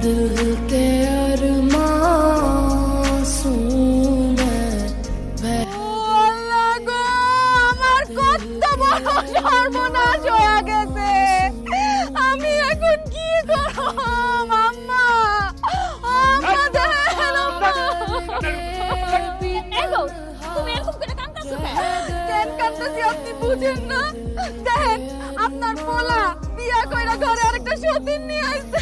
दिल के अरमासूम है। আল্লাহ গো, আমার কত বড় সর্বনাশ হয়ে গেছে। আমি এখন কি করব আম্মা? আম্মা দেখেন আম্মা। এগো তুমি এরকম করে কাঁদতেছো কেন কাঁদতেছি আপনি বুঝেন না? দেখেন আপনার পোলা বিয়া কইরা ঘরে আরেকটা সতীন নিয়ে আইছে।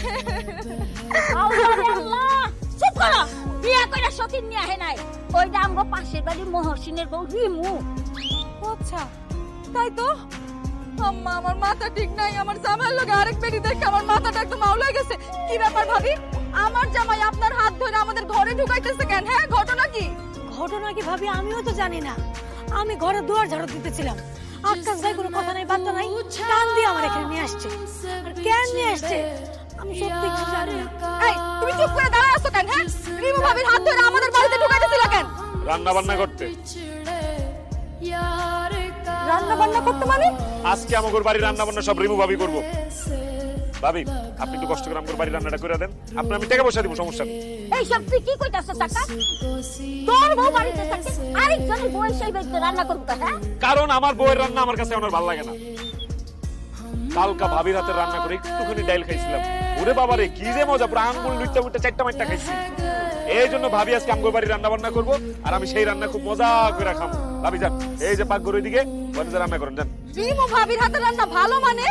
আল্লাহ চুপ করো, বিয়া কইরা সতীন নিয়ে আহে নাই, ওইটা আমগো পাশের বাড়ির মহসিনের বউ রিমু। আচ্ছা তাই তো। আম্মা আমার মাথা ঠিক নাই, আমার জামাইয়ের লগে আরেক বেটি দেখে আমার মাথাটা একদম আউলা গেছে। কি ব্যাপার ভাবি, আমার জামাই আপনার হাত ধরে আমাদের ঘরে ঢুকাইতেছে কেন? হ্যাঁ ঘটনা কি? ঘটনা কি ভাবি আমিও তো জানি না। আমি ঘরে দুয়ার ঝাড়ু দিতেছিলাম, আকাশ ভাই কোনো কথা নাই বার্তা নাই, টান দিয়ে আমার এখানে নিয়ে আসছে। আর কেন নিয়ে আসছে আমি সত্যি কিছু জানি না। এই তুমি চুপ করে দাঁড়ায় আছো কেন? হ্যাঁ রিমু ভাবির হাত ধরে আমাদের বাড়িতে ঢুকাইতেছিল কেন? রান্না বান্না করতে। রান্না বান্না করতে মানে? আজকে আমাদের বাড়ি রান্না বান্না সব রিমু ভাবি করবো। ভাবি আপনি একটু কষ্ট করে আমাদের বাড়ি রান্নাটা করে দেন, আপনি আমি টাকা পয়সা দিব, সমস্যা নেই। এই সব তুই কি কইতাছ টাকা? তোর বউ বাড়িতে থাকে আরেকজনের বউ সেই বাড়িতে রান্না করব কা? হ্যাঁ কারণ আমার বউয়ের রান্না আমার কাছে আমার ভালো লাগে না। কালকা ভাবির হাতের রান্না করে একটুখানি ডাইল খাইছিলাম, ওরে বাবারে কি যে মজা, পুরো আঙ্গুল লুইটা মুইটা চারটা মাইটা খাইছি। এই জন্য ভাবি আজকে আমাদের বাড়ি রান্না বান্না করবো, আর আমি সেই রান্না খুব মজা করে খাবো। ভাবি যান, এই যে পাক ঘরের দিকে রান্না করেন যান। রিমু ভাবির হাতের রান্না ভালো মানে?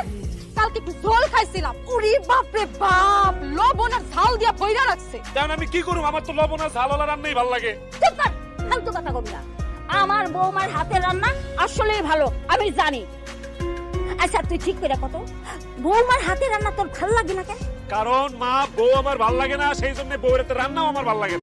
কালকে একটু ঝোল খাইছিলাম, উরি বাপ রে বাপ, লবণ আর ঝাল দিয়া ভইরা রাখছে। কারণ আমি কি করব, আমার তো লবণ আর ঝাল রান্নাই ভালো লাগে। চুপ কর, ফালতু কথা কবি না। আমার বৌমার হাতের রান্না আসলেই ভালো, আমি জানি। আচ্ছা তুই ঠিক করে কত, বৌমার হাতের রান্না তোর ভালো লাগে না কেন? কারণ মা বউ আমার ভালো লাগে না, সেই জন্য বউয়ের হাতের রান্নাও আমার ভালো লাগে না।